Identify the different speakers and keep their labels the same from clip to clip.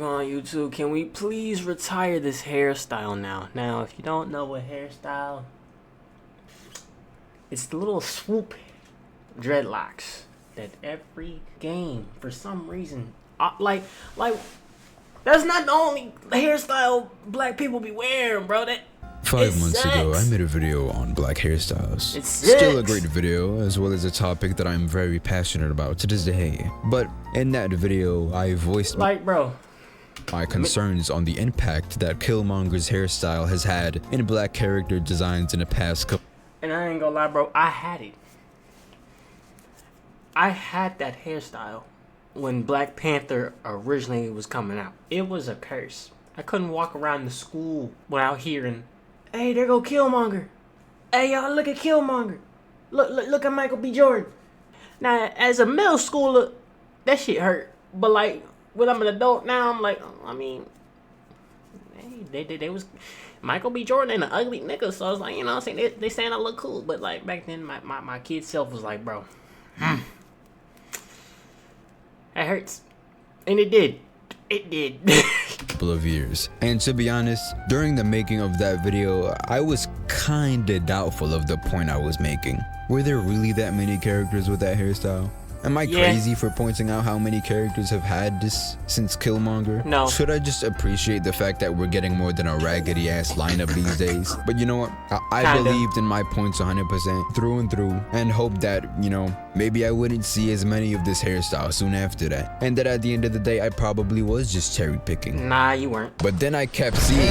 Speaker 1: going on YouTube? Can we please retire this hairstyle now? Now, if you don't know what hairstyle, it's the little swoop dreadlocks that every game, for some reason, like that's not the only hairstyle black people be wearing, bro. That
Speaker 2: 5 months ago, I made a video on black hairstyles.
Speaker 1: It's
Speaker 2: still a great video, as well as a topic that I'm very passionate about to this day. But in that video, I voiced my concerns on the impact that Killmonger's hairstyle has had in black character designs in the past couple.
Speaker 1: And I ain't gonna lie, bro, I had it. I had that hairstyle when Black Panther originally was coming out. It was a curse. I couldn't walk around the school without hearing, "Hey, there go Killmonger. Hey, y'all, look at Killmonger. Look at Michael B. Jordan." Now, as a middle schooler, that shit hurt. But like, when I'm an adult now, I'm like, I mean, hey, they was Michael B. Jordan and an ugly nigga, so I was like, you know what I'm saying? They saying I look cool, but like back then, my kid self was like, bro, that hurts, and it did. It did.
Speaker 2: Couple of years. And to be honest, during the making of that video, I was kinda doubtful of the point I was making. Were there really that many characters with that hairstyle? Am I crazy for pointing out how many characters have had this since Killmonger?
Speaker 1: No.
Speaker 2: Should I just appreciate the fact that we're getting more than a raggedy ass lineup these days? But you know what? I believed in my points 100% through and through, and hoped that, you know, maybe I wouldn't see as many of this hairstyle soon after that. And that at the end of the day, I probably was just cherry picking.
Speaker 1: Nah, you weren't.
Speaker 2: But then I kept seeing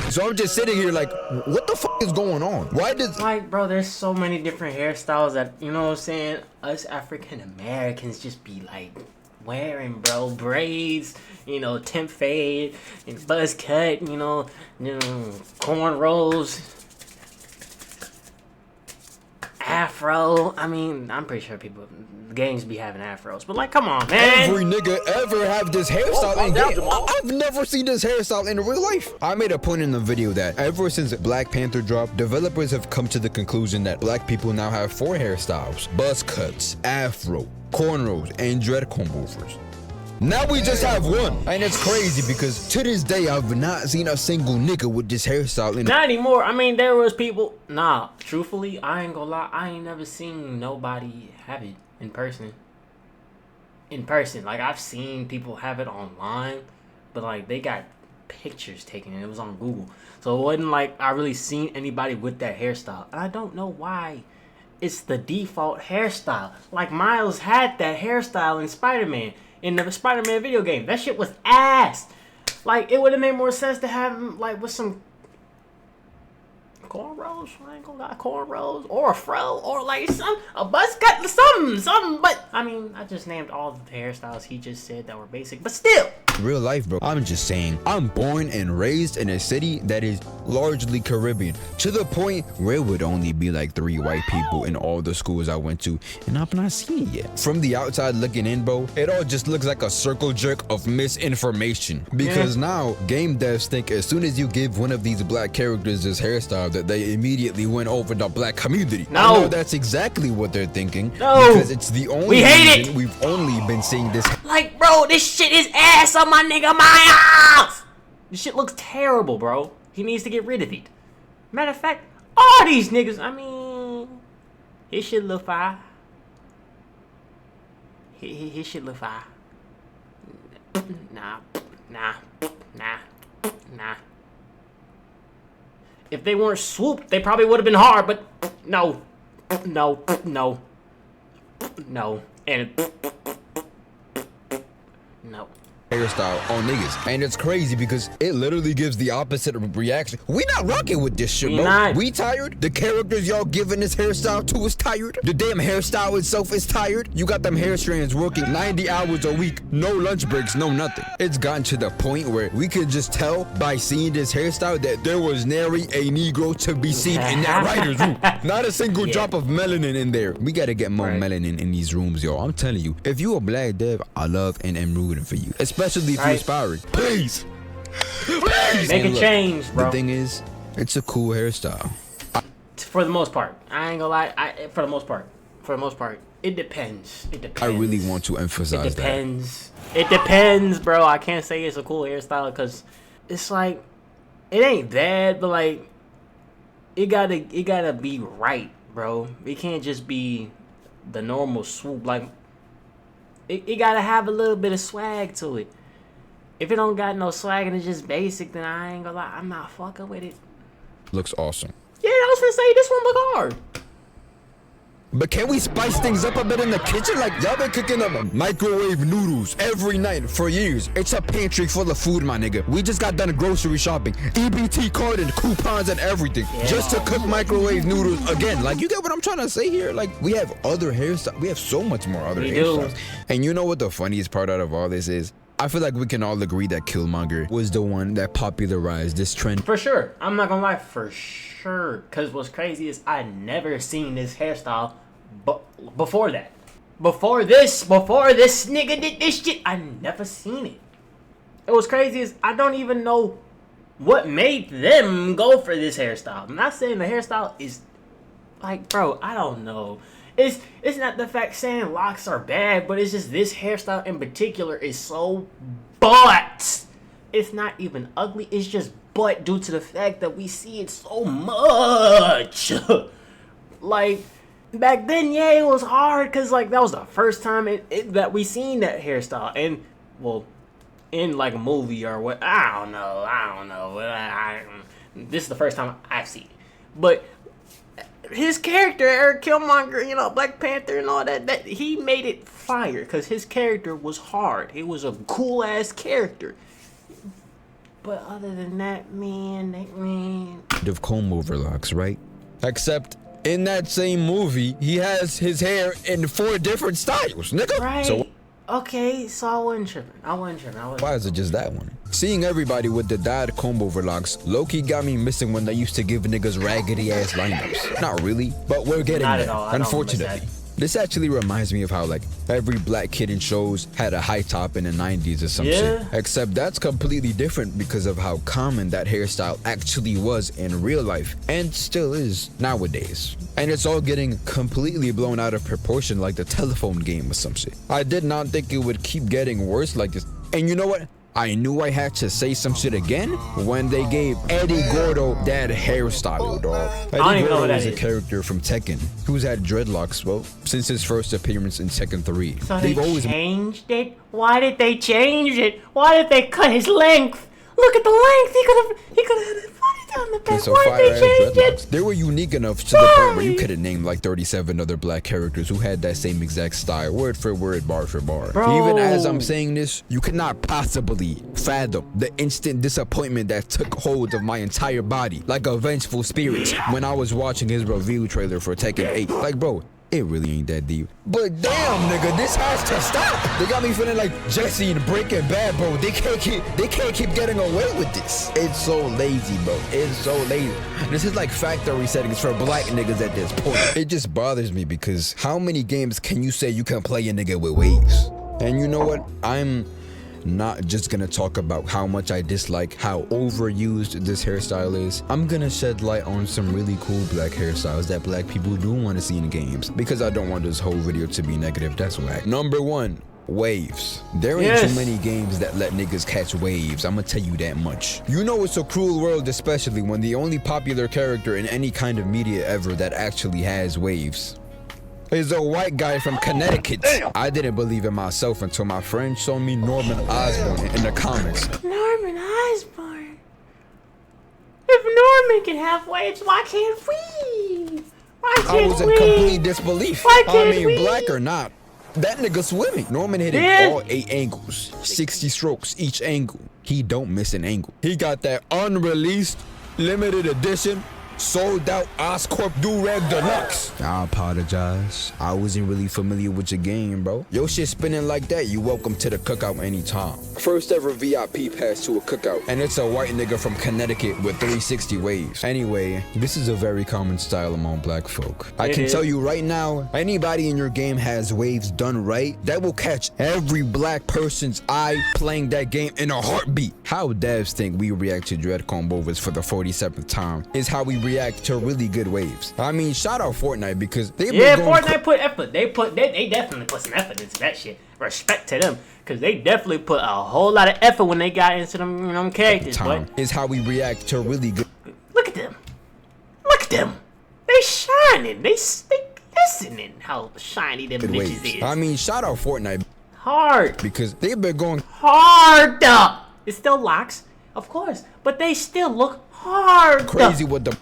Speaker 2: So I'm just sitting here like, what the fuck is going on? Why does
Speaker 1: bro, there's so many different hairstyles that, you know what I'm saying, us African Americans just be like wearing, bro, braids, you know, temp fade, and buzz cut, you know, cornrows, afro. I mean, I'm pretty sure games be having afros, but like, come on, man.
Speaker 2: Every nigga ever have this hairstyle in game. I've never seen this hairstyle in real life. I made a point in the video that ever since Black Panther dropped, developers have come to the conclusion that black people now have 4 hairstyles: buzz cuts, afro, cornrows, and dread comb overs. Now we just have 1, and it's crazy because to this day I've not seen a single nigga with this hairstyle in.
Speaker 1: Not anymore. I mean, there was people. Nah, truthfully, I ain't gonna lie. I ain't never seen nobody have it in person. Like, I've seen people have it online, but like they got pictures taken and it was on Google, so it wasn't like I really seen anybody with that hairstyle. And I don't know why it's the default hairstyle. Like, Miles had that hairstyle in Spider-Man. In the Spider-Man video game, that shit was ass. Like, it would have made more sense to have him like with some cornrows. I ain't gonna lie, cornrows or a fro or like a buzz cut, something. But I mean, I just named all the hairstyles he just said that were basic, but still.
Speaker 2: Real life, bro. I'm just saying, I'm born and raised in a city that is largely Caribbean, to the point where it would only be like 3 white people in all the schools I went to, and I've not seen it yet. From the outside looking in, bro, it all just looks like a circle jerk of misinformation, because now game devs think as soon as you give one of these black characters this hairstyle that they immediately went over the black community.
Speaker 1: No,
Speaker 2: I know that's exactly what they're thinking.
Speaker 1: No,
Speaker 2: because it's the only reason we've only been seeing this.
Speaker 1: Like, bro, this shit is ass on my nigga Miles. This shit looks terrible, bro. He needs to get rid of it. Matter of fact, all these niggas, I mean, his shit look fire. His shit look fire. Nah. If they weren't swooped, they probably would have been hard, but no. And no.
Speaker 2: Hairstyle on niggas, and it's crazy because it literally gives the opposite reaction. We not rocking with this shit, bro. We tired. The characters y'all giving this hairstyle to is tired. The damn hairstyle itself is tired. You got them hair strands working 90 hours a week, no lunch breaks, no nothing. It's gotten to the point where we could just tell by seeing this hairstyle that there was nary a Negro to be seen in that writer's room. Not a single drop of melanin in there. We gotta get more melanin in these rooms, yo. I'm telling you, if you a black dev, I love and am rooting for you. Especially if you're aspiring. Please.
Speaker 1: Make a change, bro.
Speaker 2: The thing is, it's a cool hairstyle.
Speaker 1: For the most part. I ain't gonna lie. For the most part. for the most part. It depends. It depends.
Speaker 2: I really want to emphasize
Speaker 1: it depends. That. It depends, bro. I can't say it's a cool hairstyle because it's like it ain't bad, but like it gotta be right, bro. It can't just be the normal swoop. Like it gotta have a little bit of swag to it. If it don't got no swag and it's just basic, then I ain't gonna lie, I'm not fucking with it.
Speaker 2: Looks awesome.
Speaker 1: Yeah, I was gonna say this one look hard.
Speaker 2: But can we spice things up a bit in the kitchen? Like, y'all been cooking up microwave noodles every night for years. It's a pantry full of food, my nigga. We just got done grocery shopping. EBT card and coupons and everything. Yeah. Just to cook microwave noodles again. Like, you get what I'm trying to say here? Like, we have other hairstyles. We have so much more other hairstyles. And you know what the funniest part out of all this is? I feel like we can all agree that Killmonger was the one that popularized this trend.
Speaker 1: For sure. I'm not gonna lie, for sure. Because what's crazy is I never seen this hairstyle before that. Before this nigga did this shit, I never seen it. It was crazy is I don't even know what made them go for this hairstyle. I'm not saying the hairstyle is like, bro, I don't know. It's not the fact saying locks are bad, but it's just this hairstyle in particular is so butt. It's not even ugly. It's just butt due to the fact that we see it so much. Like back then, yeah, it was hard because like that was the first time that we seen that hairstyle, and well, in like a movie or what. I don't know. This is the first time I've seen it, but. His character, Eric Killmonger, you know, Black Panther and all that he made it fire because his character was hard. He was a cool ass character. But other than that, man.
Speaker 2: Of comb over locks, right? Except in that same movie, he has his hair in 4 different styles, nigga.
Speaker 1: Right.
Speaker 2: So
Speaker 1: okay, so I wasn't tripping.
Speaker 2: Why is it just that one? Seeing everybody with the dyed comb over locks low-key got me missing when they used to give niggas raggedy ass lineups. Not really, but we're getting there, unfortunately. This actually reminds me of how like every black kid in shows had a high top in the 90s or some shit. Except that's completely different because of how common that hairstyle actually was in real life and still is nowadays. And it's all getting completely blown out of proportion like the telephone game or some shit. I did not think it would keep getting worse like this. And you know what? I knew I had to say some shit again when they gave Eddie Gordo that hairstyle, dog. Eddie Gordo is a character from Tekken who's had dreadlocks, well, since his first appearance in Tekken 3.
Speaker 1: So they changed it? Why did they change it? Why did they cut his length? Look at the length. He could have had it funny down the back.
Speaker 2: So
Speaker 1: why did they change it?
Speaker 2: They were unique enough to the point where you could have named like 37 other black characters who had that same exact style, word for word, bar for bar.
Speaker 1: Bro.
Speaker 2: Even as I'm saying this, you cannot possibly fathom the instant disappointment that took hold of my entire body like a vengeful spirit when I was watching his review trailer for Tekken 8. Like, bro, it really ain't that deep. But damn, nigga, this has to stop. They got me feeling like Jesse in Breaking Bad, bro. They can't keep getting away with this. It's so lazy, bro. It's so lazy. This is like factory settings for black niggas at this point. It just bothers me because how many games can you say you can play a nigga with waves? And you know what? I'm not just gonna talk about how much I dislike how overused this hairstyle is. I'm gonna shed light on some really cool black hairstyles that black people do want to see in games because I don't want this whole video to be negative. That's whack. Number 1, waves. There ain't too many games that let niggas catch waves. I'm gonna tell you that much. You know it's a cruel world, especially when the only popular character in any kind of media ever that actually has waves is a white guy from Connecticut. I didn't believe it myself until my friend showed me Norman Osborn in the comics.
Speaker 1: Norman Osborn? If Norman can have waves, why can't we?
Speaker 2: I was in complete disbelief. I mean, black or not, that nigga swimming. Norman hit it all 8 angles, 60 strokes each angle. He don't miss an angle. He got that unreleased, limited edition, sold out Oscorp Durag Deluxe. I apologize. I wasn't really familiar with your game, bro. Yo shit spinning like that, you welcome to the cookout anytime. First ever VIP pass to a cookout, and it's a white nigga from Connecticut with 360 waves. Anyway, this is a very common style among black folk. I can tell you right now, anybody in your game has waves done right, that will catch every black person's eye playing that game in a heartbeat. How devs think we react to dread comb overs for the 47th time is how we react to really good waves. I mean, shout out Fortnite because they've
Speaker 1: yeah,
Speaker 2: been going
Speaker 1: Fortnite put effort. They definitely put some effort into that shit. Respect to them, cause they definitely put a whole lot of effort when they got into them characters.
Speaker 2: Time is how we react to really good.
Speaker 1: Look at them. Look at them. They shining. They listening. How shiny them bitches
Speaker 2: waves.
Speaker 1: is.
Speaker 2: I mean, shout out Fortnite
Speaker 1: Hard.
Speaker 2: because they've been going
Speaker 1: Hard. It's still locks, of course, but they still look hard.
Speaker 2: crazy with the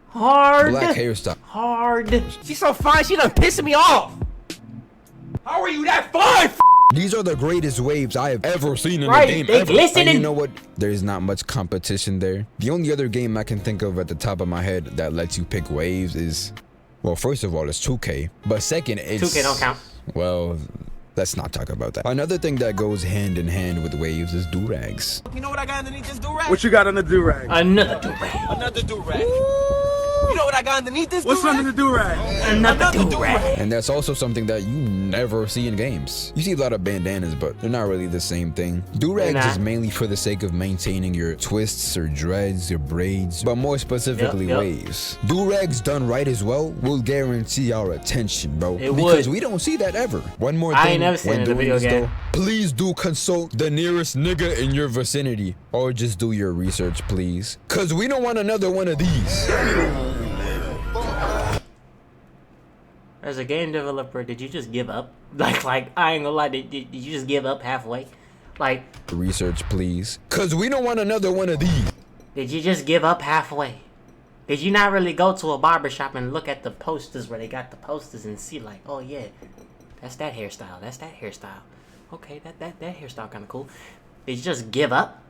Speaker 1: hard
Speaker 2: black hairstyle.
Speaker 1: Hard.
Speaker 3: She's so fine, she done pissing me off. How are you that fine?
Speaker 2: These are the greatest waves I have ever seen in
Speaker 1: Right,
Speaker 2: a game
Speaker 1: they
Speaker 2: ever.
Speaker 1: glistening.
Speaker 2: And you know what? There's not much competition there. The only other game I can think of at the top of my head that lets you pick waves is, well, first of all, it's 2K. But second, it's
Speaker 1: 2K don't count.
Speaker 2: Well, let's not talk about that. Another thing that goes hand in hand with waves is do-rags.
Speaker 3: You know what I got underneath this do-rag?
Speaker 4: What you got on the do-rag?
Speaker 1: Another do-rag.
Speaker 3: Another do-rag. You know what I got underneath this
Speaker 4: What's
Speaker 3: do-rag?
Speaker 4: under the do-rag?
Speaker 1: Another do-rag.
Speaker 2: And that's also something that you never see in games. You see a lot of bandanas, but they're not really the same thing. Do-rags
Speaker 1: They're
Speaker 2: is
Speaker 1: not.
Speaker 2: mainly for the sake of maintaining your twists or dreads or braids, but more specifically
Speaker 1: Yep.
Speaker 2: waves. Do-rags done right as well will guarantee our attention, bro.
Speaker 1: It
Speaker 2: because
Speaker 1: would.
Speaker 2: we don't see that ever. One more
Speaker 1: I
Speaker 2: thing
Speaker 1: ain't never seen
Speaker 2: when
Speaker 1: it in a
Speaker 2: doing
Speaker 1: video
Speaker 2: this,
Speaker 1: game.
Speaker 2: though, please do consult the nearest nigga in your vicinity, or just do your research, please. Cause we don't want another one of these.
Speaker 1: As a game developer, did you just give up? Like I ain't gonna lie, did you just give up halfway? Like,
Speaker 2: Research, please. Cause we don't want another one of these.
Speaker 1: did you just give up halfway? Did you not really go to a barbershop and look at the posters where they got the posters and see like, oh yeah, that's that hairstyle, that's that hairstyle. Okay, that hairstyle kind of cool. Did you just give up?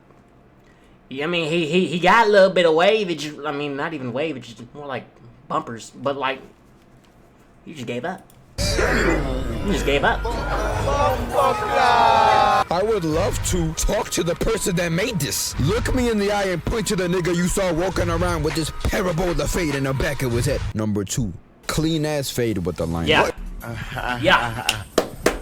Speaker 1: I mean, he got a little bit of wavage. I mean, not even wavage, just more like bumpers. But like, you just gave up. You just gave up.
Speaker 2: I would love to talk to the person that made this. Look me in the eye and point to the nigga you saw walking around with this parabola fade in the back of his head. Number 2, clean ass fade with the line.
Speaker 1: Yeah.
Speaker 2: What?
Speaker 1: Yeah.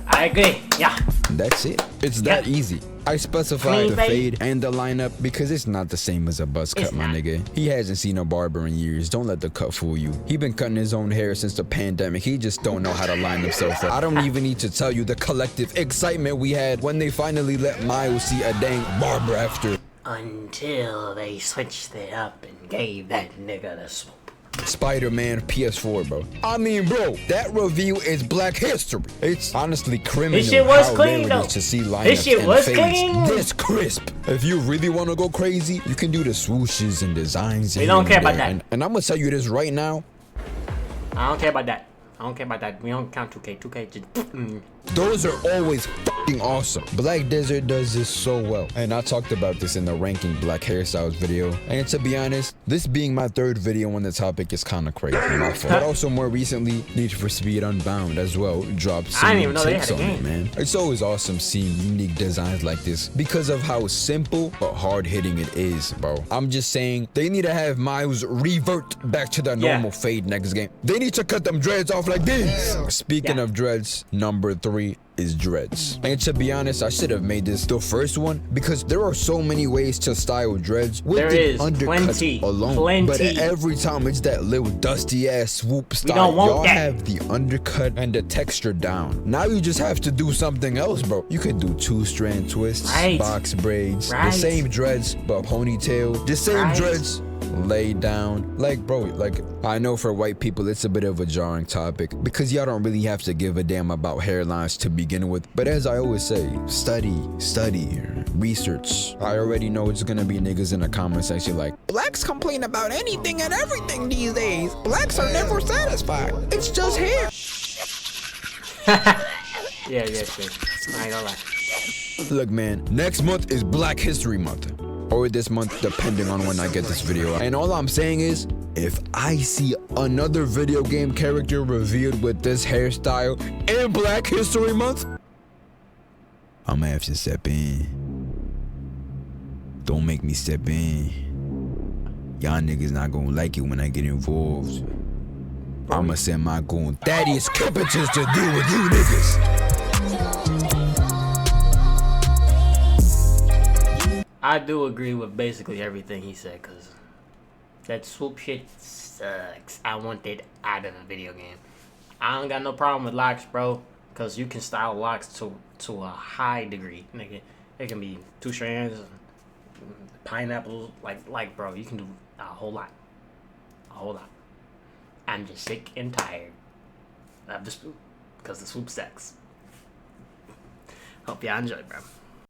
Speaker 1: I agree. Yeah.
Speaker 2: That's it. It's that easy. I specified
Speaker 1: Clean
Speaker 2: the
Speaker 1: fade.
Speaker 2: fade and the lineup because it's not the same as a buzz cut,
Speaker 1: It's
Speaker 2: my
Speaker 1: not.
Speaker 2: nigga. He hasn't seen a barber in years. Don't let the cut fool you. He been cutting his own hair since the pandemic. He just don't know how to line himself up. I don't even need to tell you the collective excitement we had when they finally let Miles see a dang barber after
Speaker 1: Until they switched it up and gave that nigga the swoop.
Speaker 2: Spider-Man PS4, bro. I mean, bro, that review is Black History. It's honestly criminal.
Speaker 1: This shit was
Speaker 2: how
Speaker 1: clean,
Speaker 2: rare it is
Speaker 1: though.
Speaker 2: to see lineups
Speaker 1: This shit
Speaker 2: and
Speaker 1: was
Speaker 2: fades
Speaker 1: clean.
Speaker 2: this crisp. If you really want to go crazy, you can do the swooshes and designs.
Speaker 1: We don't care about that.
Speaker 2: And I'm gonna tell you this right now.
Speaker 1: I don't care about that. I don't care about that. We don't count 2K. 2K just.
Speaker 2: Those are always fucking awesome. Black Desert does this so well. And I talked about this in the ranking black hairstyles video. And to be honest, this being my 3rd video on the topic is kind of crazy. My fault. But also more recently, Need for Speed Unbound as well dropped some
Speaker 1: I didn't
Speaker 2: new
Speaker 1: even know they
Speaker 2: takes
Speaker 1: had a
Speaker 2: on it,
Speaker 1: game.
Speaker 2: man. It's always awesome seeing unique designs like this because of how simple but hard-hitting it is, bro. I'm just saying they need to have Miles revert back to the normal fade next game. They need to cut them dreads off like this. Speaking of dreads, number 3 is dreads. And to be honest, I should have made this the first one because there are so many ways to style dreads with
Speaker 1: There
Speaker 2: the
Speaker 1: is
Speaker 2: undercuts
Speaker 1: plenty,
Speaker 2: alone.
Speaker 1: plenty.
Speaker 2: But every time it's that little dusty ass swoop style.
Speaker 1: don't want
Speaker 2: Y'all
Speaker 1: that.
Speaker 2: have the undercut and the texture down. Now you just have to do something else, bro. You could do 2-strand twists,
Speaker 1: Right.
Speaker 2: box braids, the
Speaker 1: Right.
Speaker 2: same dreads but ponytail, the same
Speaker 1: Right.
Speaker 2: dreads laid down. Like, bro, like, I know for white people it's a bit of a jarring topic because y'all don't really have to give a damn about hairlines to begin with. But as I always say, study, research. I already know it's gonna be niggas in the comment section like, blacks complain about anything and everything these days. Blacks are never satisfied. It's just hair.
Speaker 1: Yeah, shit. I ain't gonna lie.
Speaker 2: Look, man, next month is Black History Month. Or this month, depending on when I get this video out. And all I'm saying is, if I see another video game character revealed with this hairstyle in Black History Month, I'ma have to step in. Don't make me step in. Y'all niggas not gonna like it when I get involved. I'ma send my goon Thaddeus Kempingtons to deal with you niggas.
Speaker 1: I do agree with basically everything he said, cause That swoop shit sucks. I want it out of the video game. I don't got no problem with locks, bro, because you can style locks to a high degree. Nigga, it can be 2 strands, pineapples, like, bro, you can do a whole lot. A whole lot. I'm just sick and tired of the swoop, because the swoop sucks. Hope y'all enjoy, bro.